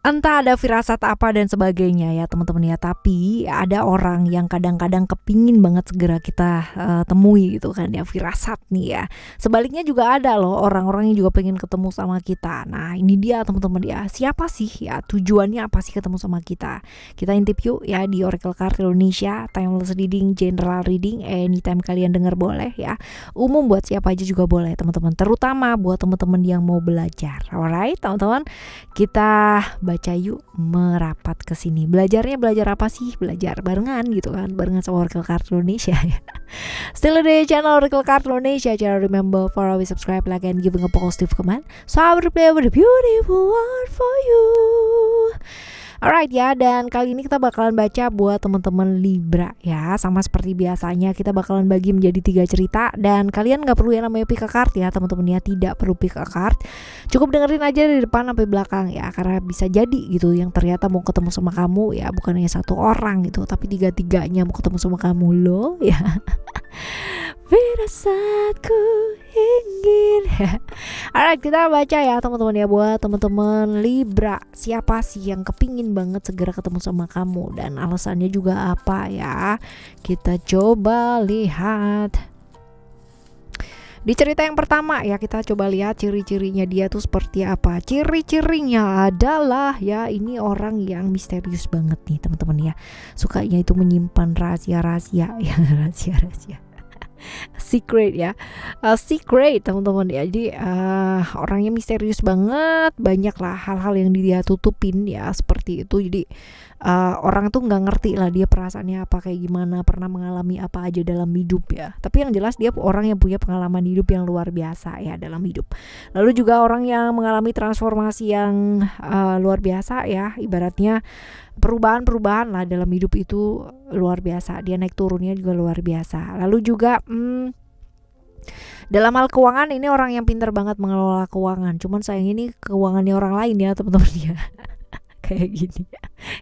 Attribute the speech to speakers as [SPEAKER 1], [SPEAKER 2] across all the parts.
[SPEAKER 1] Entah ada firasat apa dan sebagainya ya teman-teman ya, tapi ada orang yang kadang-kadang kepingin banget segera kita temui gitu kan ya, firasat nih ya. Sebaliknya juga ada loh orang-orang yang juga pengen ketemu sama kita. Nah ini dia teman-teman ya, siapa sih ya, tujuannya apa sih ketemu sama kita? Kita intip yuk ya di Oracle Card Indonesia, timeless reading, general reading, anytime kalian dengar boleh ya. Umum buat siapa aja juga boleh teman-teman, terutama buat teman-teman yang mau belajar. Alright teman-teman, kita baca yuk, merapat ke sini. Belajarnya belajar apa sih? Belajar barengan gitu kan, barengan sama Oracle Card Indonesia ya. Still di channel Oracle Card Indonesia. Jangan remember for always subscribe, like, and giving a positive comment. So I will play with a beautiful word for you. Alright ya, dan kali ini kita bakalan baca buat teman-teman Libra ya. Sama seperti biasanya kita bakalan bagi menjadi 3 cerita, dan kalian gak perlu yang namanya pick a card ya teman-teman ya, tidak perlu pick a card. Cukup dengerin aja dari depan sampai belakang ya, karena bisa jadi gitu yang ternyata mau ketemu sama kamu ya bukan hanya satu orang gitu, tapi 3-3-nya mau ketemu sama kamu loh ya. Firasatku ingin. Alright, kita baca ya teman-teman ya, buat teman-teman Libra. Siapa sih yang kepingin banget segera ketemu sama kamu, dan alasannya juga apa ya? Kita coba lihat. Di cerita yang pertama ya, kita coba lihat ciri-cirinya dia tuh seperti apa. Ciri-cirinya adalah ya, ini orang yang misterius banget nih teman-teman ya. Sukanya itu menyimpan rahasia-rahasia ya, rahasia-rahasia. Secret ya, secret teman-teman ya. Jadi orangnya misterius banget, banyak lah hal-hal yang dia tutupin ya, seperti itu. Jadi orang tuh nggak ngerti lah dia perasaannya apa, kayak gimana, pernah mengalami apa aja dalam hidup ya. Tapi yang jelas dia orang yang punya pengalaman hidup yang luar biasa ya dalam hidup. Lalu juga orang yang mengalami transformasi yang luar biasa ya, ibaratnya perubahan-perubahan lah dalam hidup itu luar biasa. Dia naik turunnya juga luar biasa. Lalu juga dalam hal keuangan, ini orang yang pintar banget mengelola keuangan. Cuman sayang ini keuangannya orang lain ya teman-teman ya. Kayak gini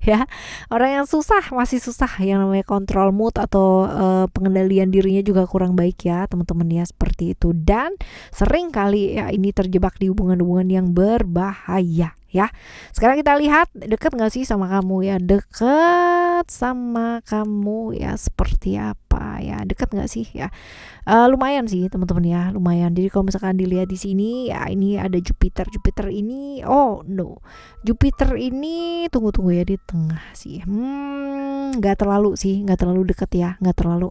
[SPEAKER 1] ya, orang yang masih susah yang namanya kontrol mood atau pengendalian dirinya juga kurang baik ya teman-teman ya, seperti itu. Dan sering kali ya ini terjebak di hubungan-hubungan yang berbahaya ya. Sekarang kita lihat deket gak sih sama kamu ya, deket sama kamu ya, seperti apa ya, deket gak sih ya. Lumayan sih teman-teman ya, lumayan. Jadi kalau misalkan dilihat di sini ya, ini ada Jupiter ini, Jupiter ini tunggu ya, di tengah sih, nggak terlalu deket ya, nggak terlalu.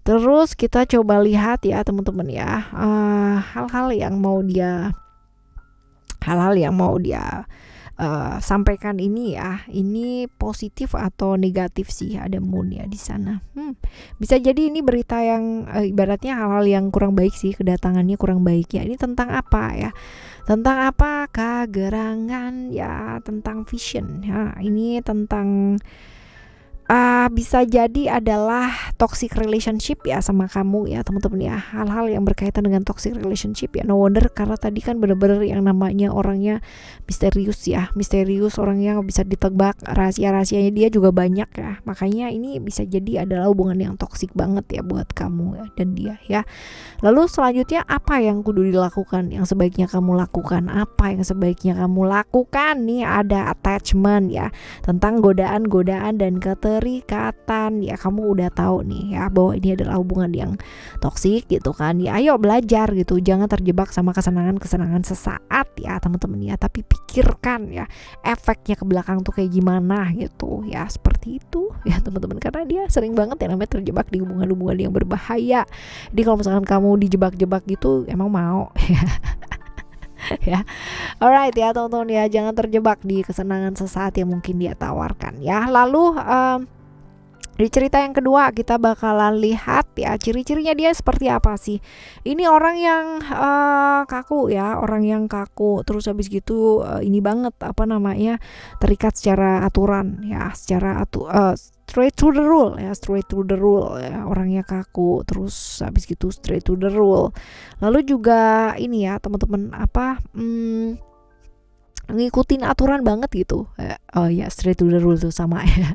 [SPEAKER 1] Terus kita coba lihat ya teman-teman ya, hal-hal yang mau dia sampaikan ini ya, ini positif atau negatif sih, ada moon ya di sana. Bisa jadi ini berita yang ibaratnya hal-hal yang kurang baik sih, kedatangannya kurang baik ya. Ini tentang apa ya? Tentang apa? Kegerangan ya, tentang vision ya. Ini tentang bisa jadi adalah toxic relationship ya sama kamu ya teman-teman ya. Hal-hal yang berkaitan dengan toxic relationship ya. No wonder, karena tadi kan bener-bener yang namanya orangnya misterius ya, misterius, orangnya nggak bisa ditebak, rahasia-rahasianya dia juga banyak ya. Makanya ini bisa jadi adalah hubungan yang toxic banget ya buat kamu ya, dan dia ya. Lalu selanjutnya apa yang kudu dilakukan, yang sebaiknya kamu lakukan? Apa yang sebaiknya kamu lakukan? Nih ada attachment ya, tentang godaan-godaan dan keterikatan ya. Kamu udah tahu nih ya bahwa ini adalah hubungan yang toksik gitu kan ya. Ayo belajar gitu, jangan terjebak sama kesenangan sesaat ya teman-teman ya, tapi pikirkan ya efeknya ke belakang tuh kayak gimana gitu ya, seperti itu ya teman-teman. Karena dia sering banget ya namanya terjebak di hubungan-hubungan yang berbahaya. Jadi kalau misalkan kamu dijebak-jebak gitu, emang mau ya. Alright ya teman-teman ya, jangan terjebak di kesenangan sesaat yang mungkin dia tawarkan ya. Lalu di cerita yang kedua kita bakalan lihat ya, ciri-cirinya dia seperti apa sih. Ini orang yang kaku ya, orang yang kaku, terus habis gitu ini banget apa namanya, terikat secara aturan ya, straight to the rule ya, orangnya kaku, terus habis gitu straight to the rule. Lalu juga ini ya teman-teman, ngikutin aturan banget gitu. Oh ya, straight to the rule tuh sama ya.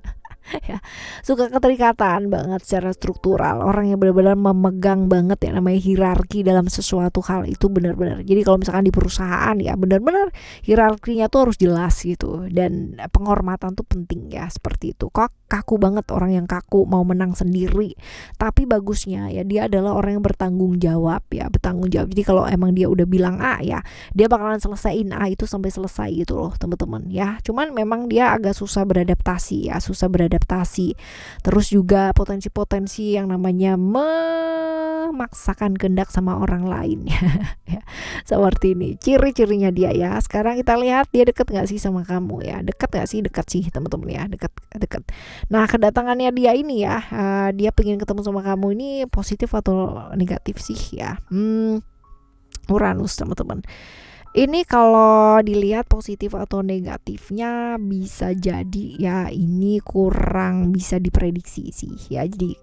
[SPEAKER 1] ya, suka keterikatan banget secara struktural, orang yang benar-benar memegang banget ya namanya hierarki dalam sesuatu hal itu benar-benar. Jadi kalau misalkan di perusahaan ya benar-benar hierarkinya tuh harus jelas gitu, dan penghormatan tuh penting ya, seperti itu. Kok kaku banget, orang yang kaku mau menang sendiri, tapi bagusnya ya dia adalah orang yang bertanggung jawab ya, bertanggung jawab. Jadi kalau emang dia udah bilang A ya, dia bakalan selesaiin A itu sampai selesai gitu loh teman-teman ya. Cuman memang dia agak susah beradaptasi ya, susah beradaptasi. Terus juga potensi-potensi yang namanya memaksakan kehendak sama orang lain ya. Seperti ini ciri-cirinya dia ya. Sekarang kita lihat dia deket gak sih sama kamu ya, deket gak sih? Deket sih teman-teman ya, deket. Nah kedatangannya dia ini ya, dia pengen ketemu sama kamu ini positif atau negatif sih ya? Uranus teman-teman. Ini kalau dilihat positif atau negatifnya bisa jadi ya ini kurang bisa diprediksi sih ya. Jadi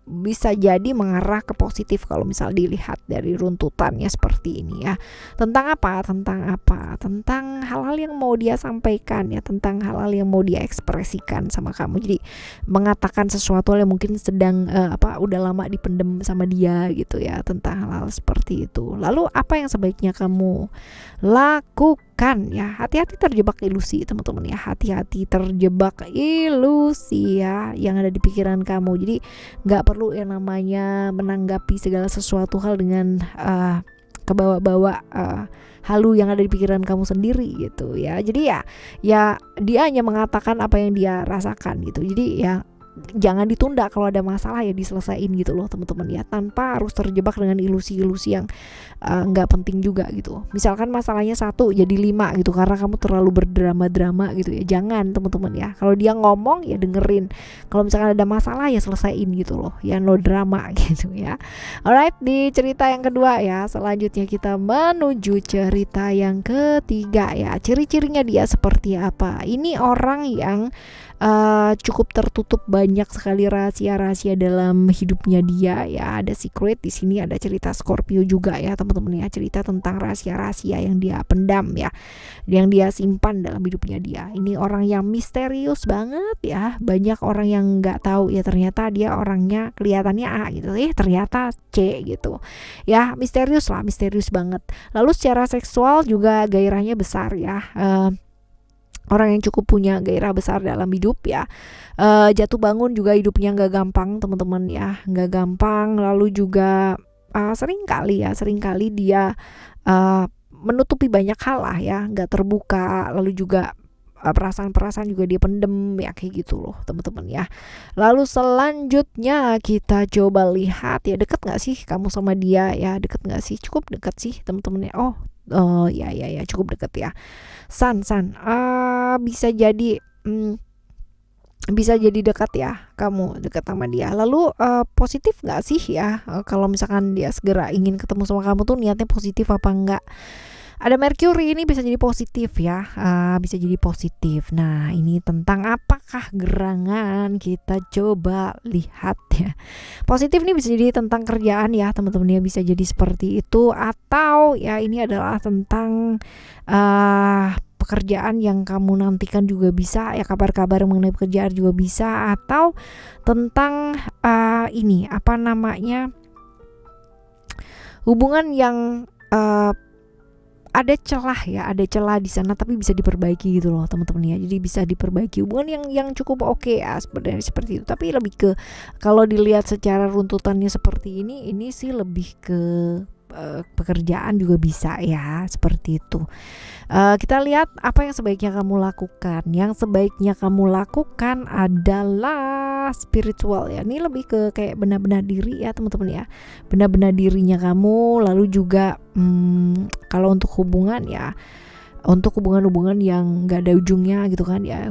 [SPEAKER 1] bisa jadi mengarah ke positif kalau misal dilihat dari runtutannya seperti ini ya. Tentang apa? Tentang hal-hal yang mau dia sampaikan ya, tentang hal-hal yang mau dia ekspresikan sama kamu. Jadi mengatakan sesuatu yang mungkin sedang udah lama dipendem sama dia gitu ya, tentang hal-hal seperti itu. Lalu apa yang sebaiknya kamu lakukan ya? Hati-hati terjebak ilusi teman-teman ya, hati-hati terjebak ilusi ya yang ada di pikiran kamu. Jadi nggak perlu yang namanya menanggapi segala sesuatu hal dengan kebawa-bawa halu yang ada di pikiran kamu sendiri gitu ya. Jadi ya dia hanya mengatakan apa yang dia rasakan gitu. Jadi ya jangan ditunda, kalau ada masalah ya diselesain gitu loh teman-teman ya, tanpa harus terjebak dengan ilusi-ilusi yang nggak penting juga gitu. Misalkan masalahnya 1 jadi 5 gitu karena kamu terlalu berdrama-drama gitu ya, jangan teman-teman ya. Kalau dia ngomong ya dengerin, kalau misalkan ada masalah ya selesain gitu loh ya, no drama gitu ya. Alright, di cerita yang kedua ya, selanjutnya kita menuju cerita yang ketiga ya. Ciri-cirinya dia seperti apa? Ini orang yang cukup tertutup, banyak sekali rahasia-rahasia dalam hidupnya dia ya. Ada secret di sini, ada cerita Scorpio juga ya teman-teman ya, cerita tentang rahasia-rahasia yang dia pendam ya, yang dia simpan dalam hidupnya dia. Ini orang yang misterius banget ya, banyak orang yang nggak tahu ya ternyata dia orangnya kelihatannya A gitu, ternyata C gitu ya. Misterius banget. Lalu secara seksual juga gairahnya besar ya, orang yang cukup punya gairah besar dalam hidup ya. Jatuh bangun juga hidupnya nggak gampang teman-teman ya, nggak gampang. Lalu juga seringkali dia menutupi banyak hal lah ya, nggak terbuka. Lalu juga perasaan-perasaan juga dia pendem ya, kayak gitu loh teman-teman ya. Lalu selanjutnya kita coba lihat ya, deket nggak sih kamu sama dia ya, deket nggak sih? Cukup deket sih teman-teman ya. Ya cukup deket ya. San bisa jadi dekat ya, kamu dekat sama dia. Lalu positif nggak sih ya, kalau misalkan dia segera ingin ketemu sama kamu tuh niatnya positif apa enggak? Ada Mercury, ini bisa jadi positif ya, bisa jadi positif. Nah ini tentang apakah gerangan, kita coba lihat ya. Positif nih bisa jadi tentang kerjaan ya teman-teman ya, bisa jadi seperti itu. Atau ya ini adalah tentang pekerjaan yang kamu nantikan juga bisa ya, kabar-kabar mengenai pekerjaan juga bisa. Atau tentang hubungan yang ada celah di sana tapi bisa diperbaiki gitu loh teman-teman ya. Jadi bisa diperbaiki hubungan yang cukup oke ya, seperti itu. Tapi lebih ke, kalau dilihat secara runtutannya seperti ini sih lebih ke pekerjaan juga bisa ya, seperti itu. Kita lihat apa yang sebaiknya kamu lakukan. Yang sebaiknya kamu lakukan adalah spiritual ya. Ini lebih ke kayak benar-benar diri ya teman-teman ya, benar-benar dirinya kamu. Lalu juga kalau untuk hubungan ya, untuk hubungan-hubungan yang gak ada ujungnya gitu kan ya,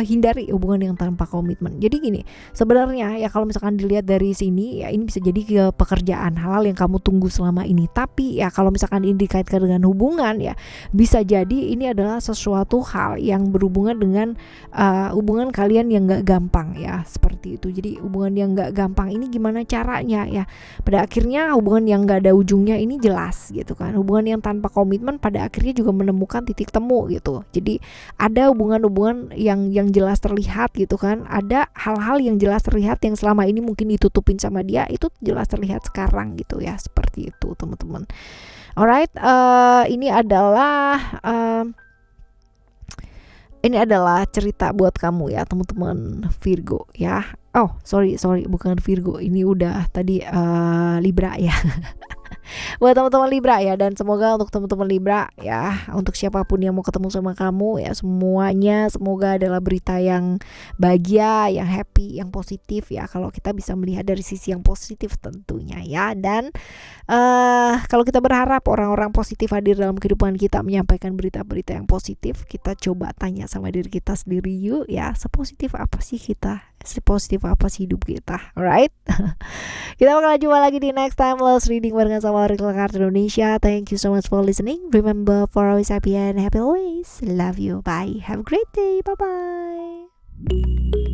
[SPEAKER 1] hindari hubungan yang tanpa komitmen. Jadi gini, sebenarnya ya kalau misalkan dilihat dari sini ya, ini bisa jadi ke pekerjaan, hal-hal yang kamu tunggu selama ini. Tapi ya kalau misalkan ini dikaitkan dengan hubungan ya, bisa jadi ini adalah sesuatu hal yang berhubungan dengan hubungan kalian yang gak gampang ya, seperti itu. Jadi hubungan yang gak gampang ini gimana caranya ya, pada akhirnya hubungan yang gak ada ujungnya ini jelas gitu kan. Hubungan yang tanpa komitmen pada akhirnya juga menemukan menemukan titik temu gitu. Jadi ada hubungan-hubungan yang jelas terlihat gitu kan, ada hal-hal yang jelas terlihat yang selama ini mungkin ditutupin sama dia, itu jelas terlihat sekarang gitu ya, seperti itu teman-teman. Alright, ini adalah cerita buat kamu ya teman-teman Virgo ya. Oh sorry bukan Virgo, ini udah tadi Libra ya. Buat teman-teman Libra ya, dan semoga untuk teman-teman Libra ya, untuk siapapun yang mau ketemu sama kamu ya, semuanya semoga adalah berita yang bahagia, yang happy, yang positif ya, kalau kita bisa melihat dari sisi yang positif tentunya ya. Dan kalau kita berharap orang-orang positif hadir dalam kehidupan kita, menyampaikan berita-berita yang positif, kita coba tanya sama diri kita sendiri yuk ya, sepositif apa sih kita, sepositif apa sih hidup kita. Alright. Kita bakal jumpa lagi di next time Lost Reading barengan sama Oracle Card Indonesia. Thank you so much for listening. Remember, for always happy and happy always. Love you. Bye. Have a great day. Bye bye.